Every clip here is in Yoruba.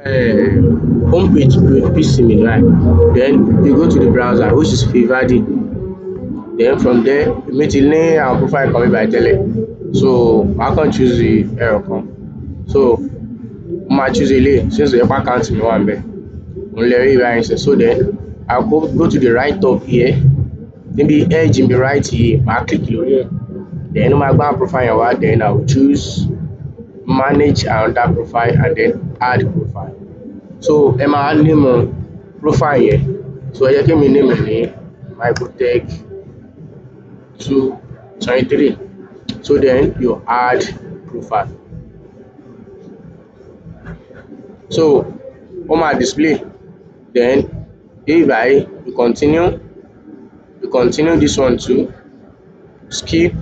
home page will be similar, right? Then you go to the browser, which is Fiverr. Then from there, èmi ti ní àwọn profile kan bíbàyí tẹ́lẹ̀, so màá kàn choose ẹyọ kan. So mo máa choose eléyìí since ó jẹ́ pé account mi wà ńbẹ̀. Òun lẹ rí báyìí nísìnyí. So then I go to the right top here, níbi edge níbi right yìí, màá click lórí ẹ̀. Then ó máa gbé àwọn profile yẹn wá, then I will choose manage another profile and then add profile. So ẹ máa name profile yẹn. So ẹ jẹ́ kí mi name ẹ̀ ní Microtech 223. So then you add profile. So ó máa display. Then hereby you continue this one too, skip,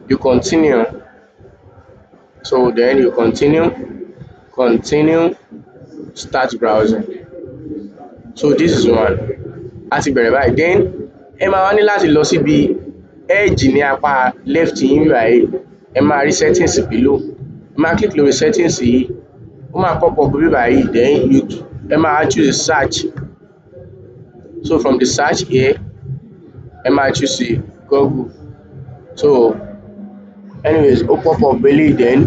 you continue. So then you continue, start browsing. So this is one. A ti bẹ̀rẹ̀ báyìí. Then ẹ máa wá ní láti lọ síbi edge ní apá left yín báyìí, ẹ máa rí settings below. Ẹ máa click lórí settings yìí, ó máa pop up bí báyìí. Then ẹ máa choose search. So from the search here, ẹ máa choose Google. So anyways, ó pop up eléyìí. Then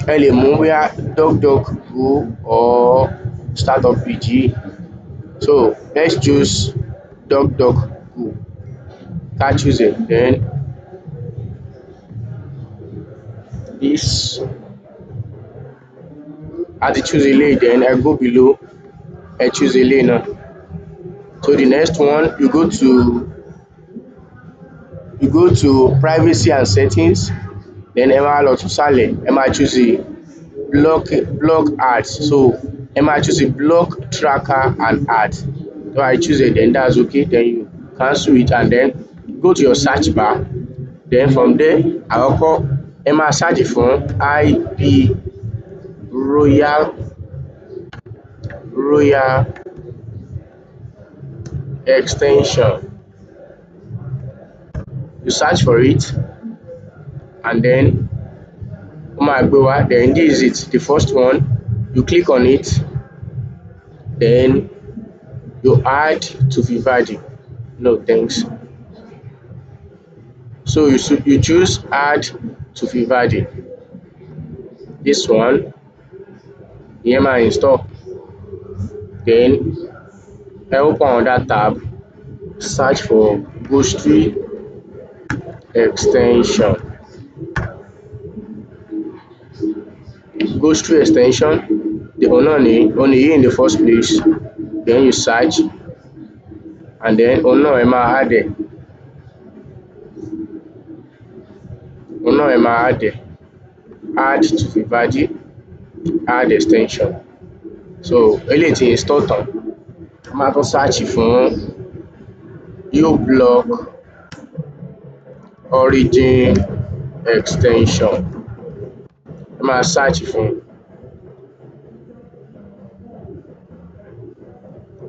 ẹ lè mú bóyá DuckDuckGo or startup page yìí. So let's choose DuckDuckGo. Ká choose it. Then this, a ti choose eléyìí. Then I go below, I choose eléyìí náà. So the next one, you go to privacy and settings. Then ẹ máa lọ tún sàlẹ̀, ẹ máa choose block ads. So ẹ máa choose block tracker and ads. So I choose it, then that's okay. Then you cancel it and then go to your search bar. Then from there, àkọ́kọ́ ẹ máa search fún IP royal extension. You search for it and then ó máa gbé wá. Then this is it, the first one. You click on it, then you add to Fiverr. No thanks. So you choose add to Fiverr. This one, ìyẹn máa install. Then I open on that tab, search for ghostry extension. Ghostry extension, the only in the first place. Then you search and then ẹ máa add ẹ̀. Ẹ máa add ẹ̀. Add to Fiverr, add extension. So eléyìí ti install tán. A máa tún search fún uBlock origin extension. Ẹ máa search fún.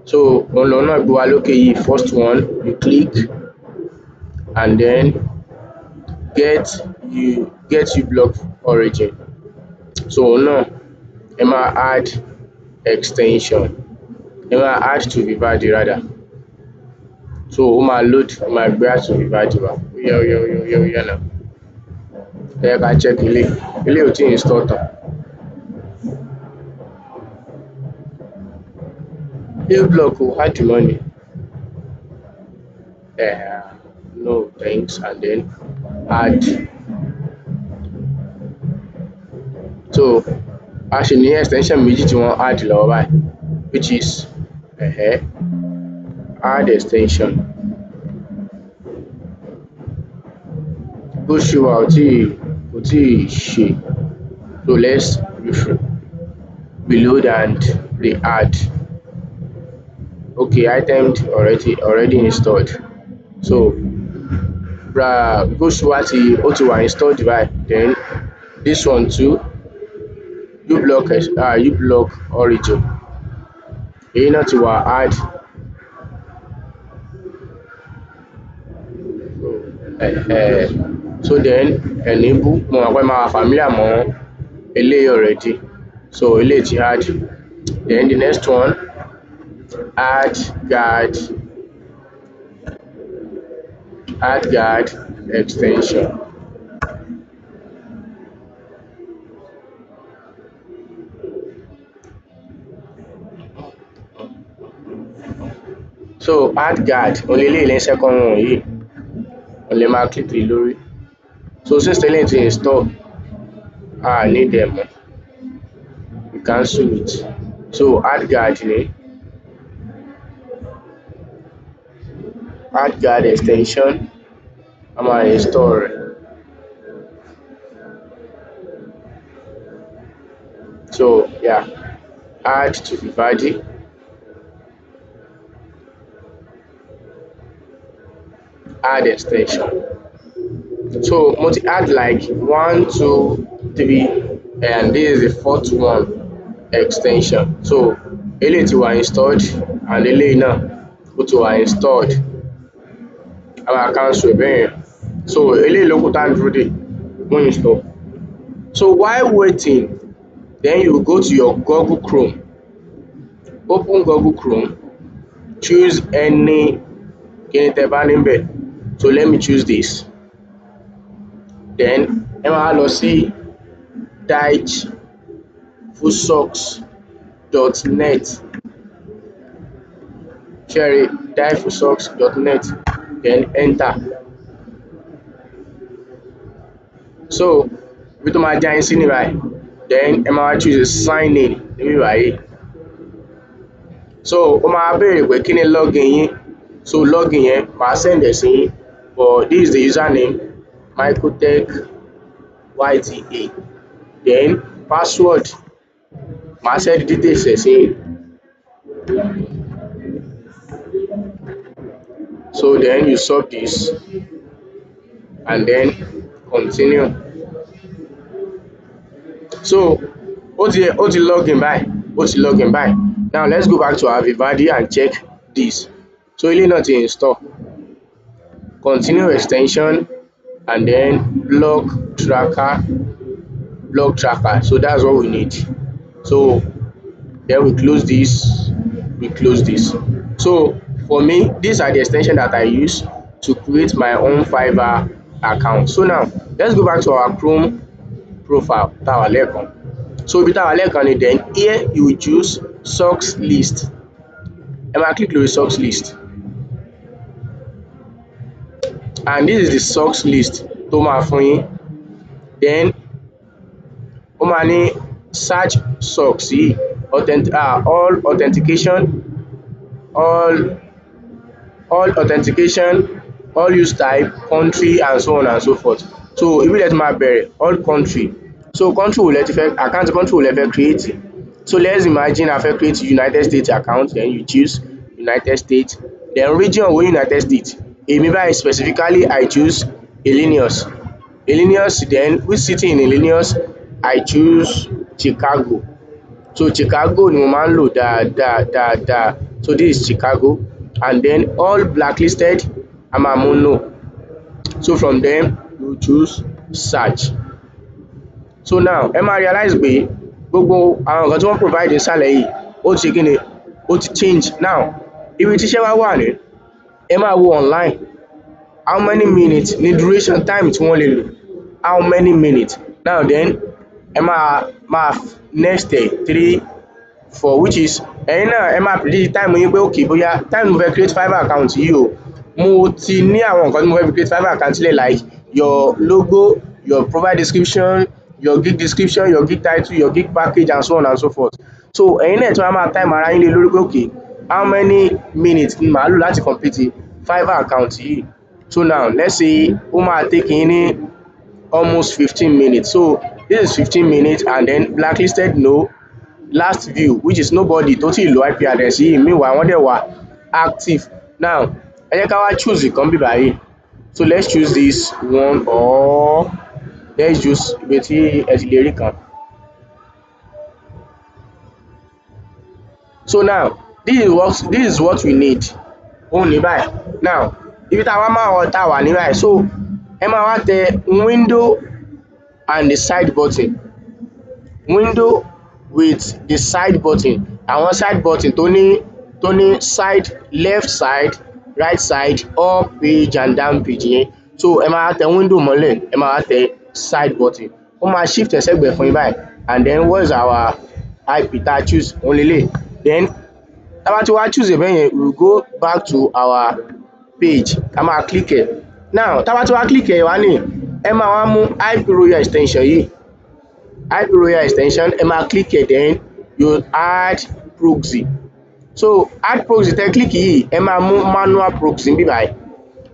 So òun náà gbé wa lókè yìí. First one, you click and then get uBlock origin. So òun náà ẹ máa add extension. Ẹ máa add to Fiverr rather. So ó máa load, ó máa gbé add to Fiverr wá. Óyá náà. Ẹ jẹ́ ká check eléyìí ò tí install tán. uBlock will add the money. No thanks, and then add. So a ṣì ní extension méjì tí wọ́n add lọ́wọ́ báyìí, which is add extension. Bó ṣe wà kò tí ṣe. So let's reload and re-add. Okay, items already installed. So Ghost ó ti wà installed báyìí. Then this one too, uBlock origin, èyí náà ti wà add. So then enable, mo mọ̀ pé máa wà familiar mọ́ eléyìí already. So eléyìí ti add. Then the next one, add guard extension. So add guard òun leléyìí ní second one yìí, òun lè máa click lé lórí. So since tẹ́lẹ̀ ti install, a need ẹ̀ mọ́, we cancel it. So add guard ni, add guard extension, a máa install rẹ̀. So yeah, add to Vivaldi. Add extension. So mo ti add like 1, 2, 3 and this is the fourth one extension. So eléyìí ti wà installed and eléyìí náà ó ti wà installed. A máa cancel ẹ̀ bẹ́ẹ̀ yẹn. So eléyìí ló kù tá à ń dúró dè fún install. So while waiting, then you go to your Google Chrome. Open Google Chrome, choose any kíni tẹ́ bá níbẹ̀. So let me choose this. Then ẹ máa lọ sí Dichvusocks.net. Cherry Dichvusocks.net. Then enter. So ibi tó máa já yín sí ní báyìí. Then ẹ máa choose sign in níbí báyìí. So ó máa béèrè pé kí ni login yín. So login yẹn màá send ẹ̀ sí yín, but this is the username microtech YTA. Then password màá send details ẹ̀ sí yín. So then you sub this and then continue. So ó ti login báyìí. Now let's go back to our Vivaldi and check this. So eléyìí náà ti install. Continue extension and then block tracker. So that's what we need. So then we close this. So for me, these are the extensions that I use to create my own Fiverr account. So now let's go back to our Chrome profile tá a wà lẹ́ẹ̀kan. So ibi tá a wà lẹ́ẹ̀kan ni, then here you will choose socks list. Ẹ máa click lórí socks list. And this is the socks list tó máa fún yín. Then ó máa ní search socks yìí, all authentication, all use type, country and so on and so forth. So ibi lẹ ti máa bẹ̀rẹ̀ all country. So country wo lẹ ti fẹ́, account country wo lẹ fẹ́ create. So let's imagine I fẹ́ create United States account, then you choose United States. Then region wo United States. Èmi báyìí specifically I choose Illinois. Then which city in Illinois? I choose Chicago. So Chicago ni mo máa ń lò dáadáa. So this is Chicago. And then all blacklisted, a máa mú no. So from them you choose search. So now ẹ máa realize pé gbogbo àwọn nǹkan tí wọ́n provide nísàlẹ̀ yìí ó ti ṣe kí ni, ó ti change. Now ibi tíṣẹ́ wá wà ní, ẹ máa wo online how many minutes ni duration time tí wọ́n lè lò, how many minutes. Now then ẹ máa next 3, 4 which is ẹ̀yin náà ẹ máa predict time yín pé okay bóyá time mo fẹ́ create Fiverr account yìí o, mo ti ní àwọn nǹkan tí mo fẹ́ fi create Fiverr account sílẹ̀, like your logo, your profile description, your gig description, your gig title, your gig package and so on and so forth. So ẹ̀yin náà tí wọ́n máa time ara yín lé lórí pé okay how many minutes ni màá lò láti complete Fiverr account yìí. So now let's say ó máa take yín ní almost 15 minutes. So this is 15 minutes and then blacklisted no, last view which is nobody tó ti lo IP address yìí, meanwhile wọ́n dẹ̀ wà active. Now ẹ jẹ́ ká wá choose ìkan bí báyìí. So let's choose this one or let's choose ibi tí ẹ ti lè rí kan. So now this is what we need. Ó ní báyìí. Now ibi tá a wá máa tá a wà ní báyìí. So ẹ máa wá tẹ window and the side button. Window with the side button, àwọn side button tó ní side, left side, right side, up page and down page yẹn. So ẹ máa tẹ window mọ́lẹ̀, ẹ máa tẹ side button, ó máa shift ẹ sẹ́gbẹ̀ẹ́ fún yín báyìí. And then what is our IP tá a choose òun lélẹ̀. Then tá bá ti wá choose ẹ̀ bẹ́yẹn, we will go back to our page, ká máa click ẹ̀. Now tá bá ti wá click ẹ̀ wá ní, ẹ máa wá mú IP royal extension yìí, IP royal extension, ẹ máa click ẹ̀, then you add proxy. So add proxy tẹ click yìí, ẹ máa mú manual proxy níbí báyìí.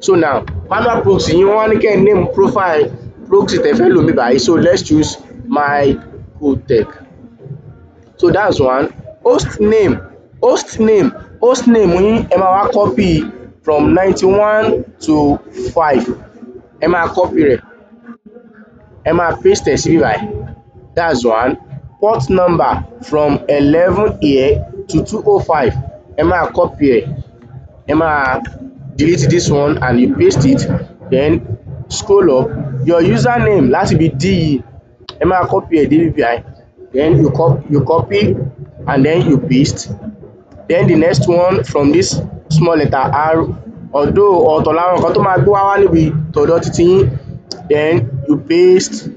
So now manual proxy yìí wọ́n ní kẹ́ ẹ name profile proxy tẹ fẹ́ lò níbí báyìí. So let's choose my cotech. So that's one. Host name yín ẹ máa wá copy from 91 to 5, ẹ máa copy rẹ̀, ẹ máa paste ẹ̀ síbí báyìí. That's one. Port number from 11 here to 205, ẹ máa copy ẹ̀, ẹ máa delete this one and you paste it. Then scroll up, your username láti ibi D yìí, ẹ máa copy ẹ̀ dé bíbí. Then you copy and then you paste. Then the next one from this small letter R, although ọ̀tọ̀ làwọn nǹkan tó máa gbé wá níbi tọ̀dọ̀ títí yín. Then you paste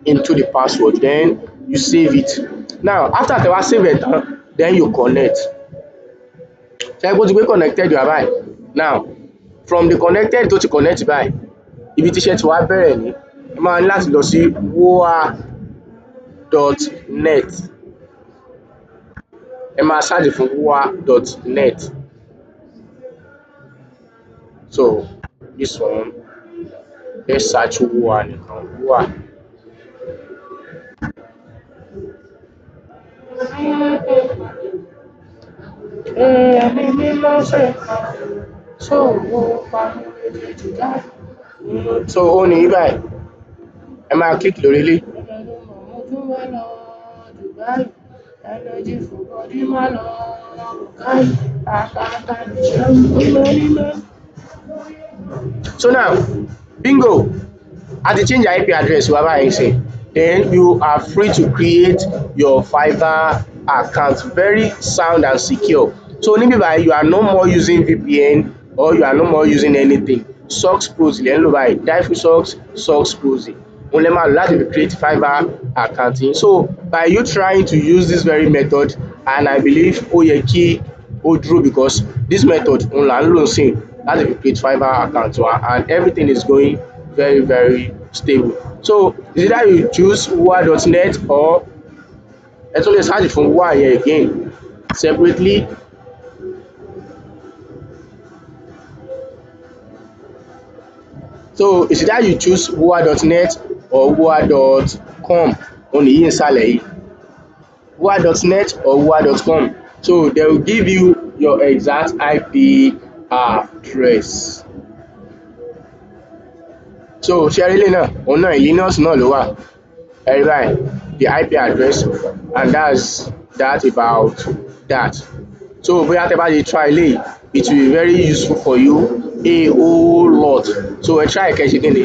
into the password, then you save it. Now after tẹ wá save it tán, then you connect. Ṣé bó ti gbé connected wá báyìí. Now from the connected tó ti connect báyìí, ibi tíṣẹ́ ti wá bẹ̀rẹ̀ ní, ẹ máa ní láti lọ sí woa.net, ẹ máa search fún woa.net. So this one, let's search woa nìkan, woa. So ó ní báyìí, ẹ máa click lórí ilé. So now bingo, a ti change IP address wa báyìí sí. Then you are free to create your Fiverr account, very sound and secure. So níbí báyìí you are no more using VPN or you are no more using anything. Socks Proxy lẹ́ ń lò báyìí, Dichvusocks Proxy òun lẹ máa lò láti fi create Fiverr account yín. So by you trying to use this very method, and I believe ó yẹ kí ó dúró, because this method òun là ń lò sí láti fi create Fiverr account wa, and everything is going very very stable. So is either you choose woa.net or ẹ tún lè search fún woa yẹn again separately. So is either you choose woa.net or woa.com, òun nìyí ìsàlẹ̀ yìí, woa.net or woa.com. So they will give you your exact IP address. So ṣe rí ilé náà, òun náà Linux náà ló wà, ẹ rí báyìí, the IP address, and that's that about that. So bóyá tẹ bá lè try eléyìí, it will be very useful for you a whole lot. So ẹ try kẹ́ ṣe kí ni,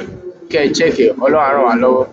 kẹ́ check ẹ̀, Ọlọ́run á ràn wá lọ́wọ́.